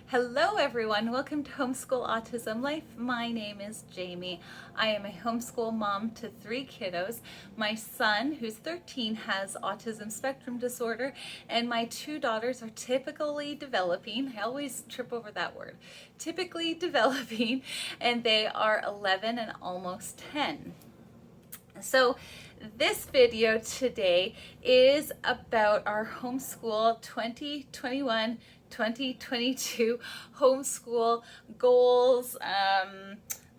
Hello everyone, welcome to Homeschool Autism Life. My name is Jamie. I am a homeschool mom to 3 kiddos. My son, who's 13, has autism spectrum disorder, and my 2 daughters are typically developing. I always trip over that word. Typically developing, and they are 11 and almost 10. So this video today is about our homeschool 2021-2022 homeschool goals,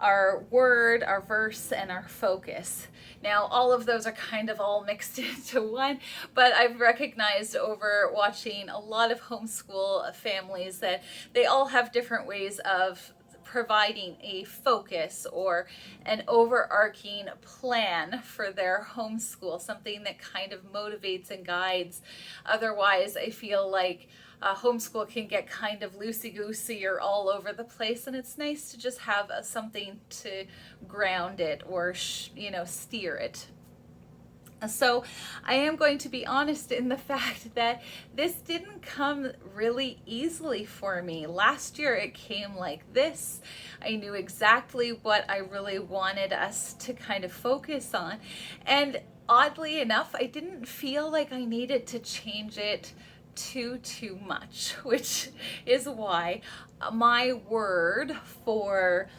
our word, our verse, and our focus. Now, all of those are kind of all mixed into one, but I've recognized over watching a lot of homeschool families that they all have different ways of providing a focus or an overarching plan for their homeschool, something that kind of motivates and guides. Otherwise, I feel like homeschool can get kind of loosey-goosey or all over the place, and it's nice to just have something to ground it or steer it. So I am going to be honest in the fact that this didn't come really easily for me. Last year it came like this. I knew exactly what I really wanted us to kind of focus on. And oddly enough, I didn't feel like I needed to change it too much, which is why my word for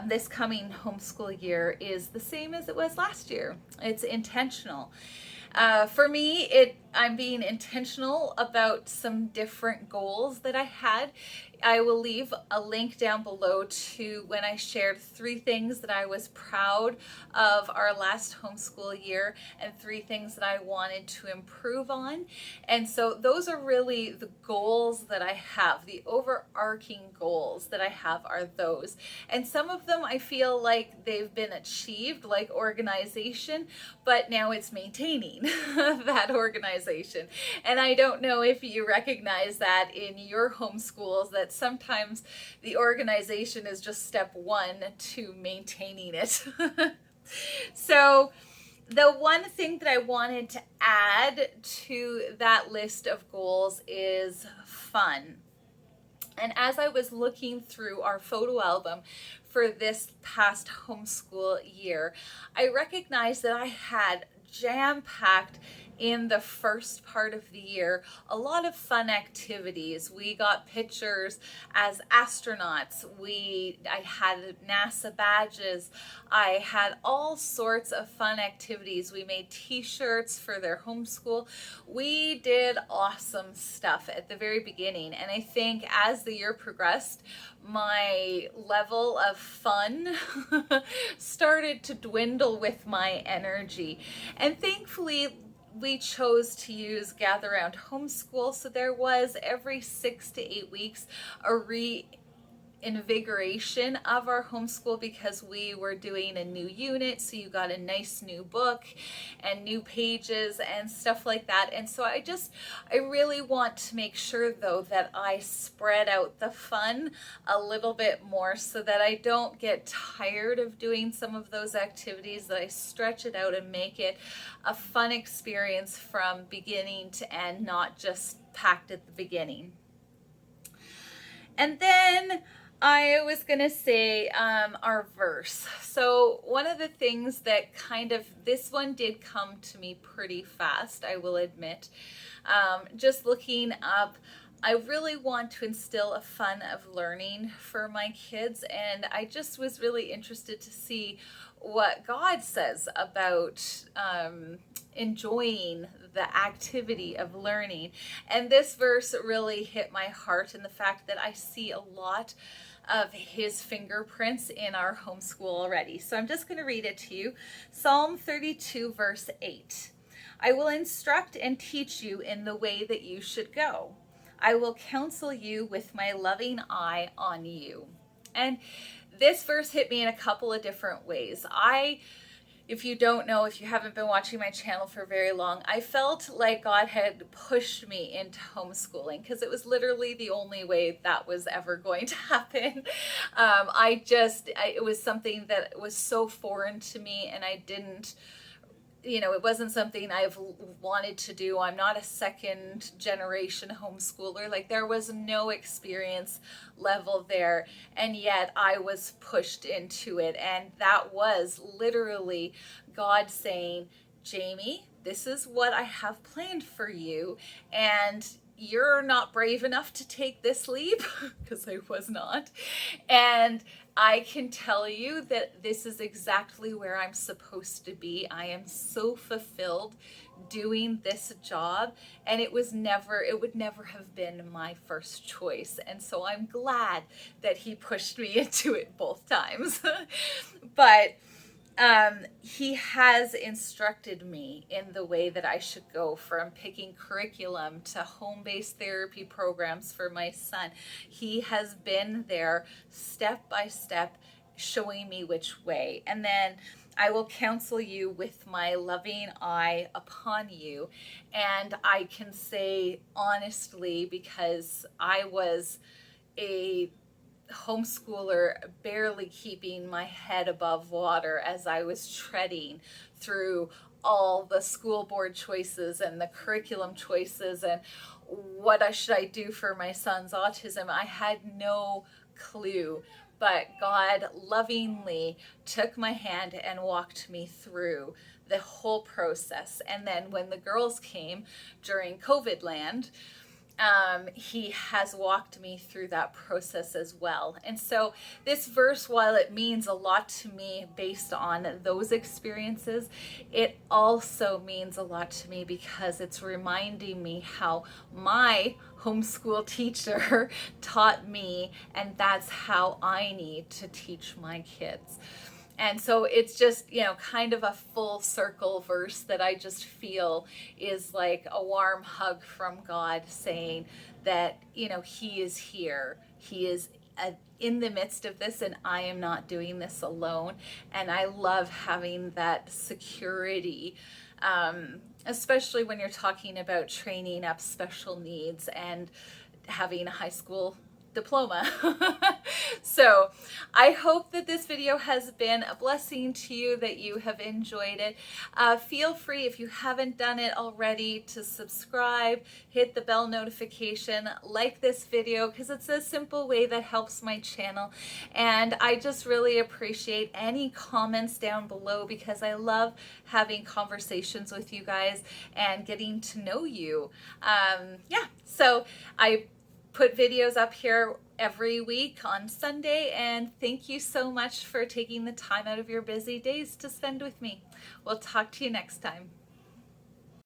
this coming homeschool year is the same as it was last year. It's intentional. For me, I'm being intentional about some different goals that I had. I will leave a link down below to when I shared 3 things that I was proud of our last homeschool year and 3 things that I wanted to improve on. And so those are really the goals that I have. The overarching goals that I have are those. And some of them I feel like they've been achieved, like organization, but now it's maintaining that organization. And I don't know if you recognize that in your homeschools, that sometimes the organization is just step 1 to maintaining it. So the one thing that I wanted to add to that list of goals is fun. And as I was looking through our photo album for this past homeschool year, I recognized that I had jam-packed in the first part of the year a lot of fun activities. We got pictures as astronauts. I had NASA badges. I had all sorts of fun activities. We made t-shirts for their homeschool. We did awesome stuff at the very beginning, and I think as the year progressed, my level of fun started to dwindle with my energy. And thankfully, we chose to use Gather Round Homeschool, so there was every 6 to 8 weeks a reinvigoration of our homeschool because we were doing a new unit, so you got a nice new book and new pages and stuff like that. And so I really want to make sure though that I spread out the fun a little bit more so that I don't get tired of doing some of those activities, that I stretch it out and make it a fun experience from beginning to end, not just packed at the beginning. And then I was going to say our verse. So one of the things that this one did come to me pretty fast, I will admit. Just looking up, I really want to instill a fun of learning for my kids, and I just was really interested to see what God says about enjoying the activity of learning. And this verse really hit my heart in the fact that I see a lot of his fingerprints in our homeschool already. So I'm just going to read it to you. Psalm 32 verse 8. I will instruct and teach you in the way that you should go. I will counsel you with my loving eye on you. And this verse hit me in a couple of different ways. If you don't know, if you haven't been watching my channel for very long, I felt like God had pushed me into homeschooling because it was literally the only way that was ever going to happen. It was something that was so foreign to me, and it wasn't something I've wanted to do. I'm not a second generation homeschooler. Like, there was no experience level there, and yet I was pushed into it. And that was literally God saying, Jamie, this is what I have planned for you, and you're not brave enough to take this leap, because I was not. And I can tell you that this is exactly where I'm supposed to be. I am so fulfilled doing this job, and it would never have been my first choice. And so I'm glad that he pushed me into it both times. But he has instructed me in the way that I should go, from picking curriculum to home-based therapy programs for my son. He has been there step by step, showing me which way. And then I will counsel you with my loving eye upon you. And I can say honestly, because I was a homeschooler, barely keeping my head above water as I was treading through all the school board choices and the curriculum choices and should I do for my son's autism. I had no clue, but God lovingly took my hand and walked me through the whole process. And then when the girls came during COVID land, he has walked me through that process as well. And so this verse, while it means a lot to me based on those experiences, it also means a lot to me because it's reminding me how my homeschool teacher taught me, and that's how I need to teach my kids. And so it's just, kind of a full circle verse that I just feel is like a warm hug from God, saying that, he is here. He is in the midst of this, and I am not doing this alone. And I love having that security, especially when you're talking about training up special needs and having a high school diploma. So I hope that this video has been a blessing to you, that you have enjoyed it. Feel free, if you haven't done it already, to subscribe, hit the bell notification, like this video, because it's a simple way that helps my channel. And I just really appreciate any comments down below, because I love having conversations with you guys and getting to know you. So I put videos up here every week on Sunday, and thank you so much for taking the time out of your busy days to spend with me. We'll talk to you next time.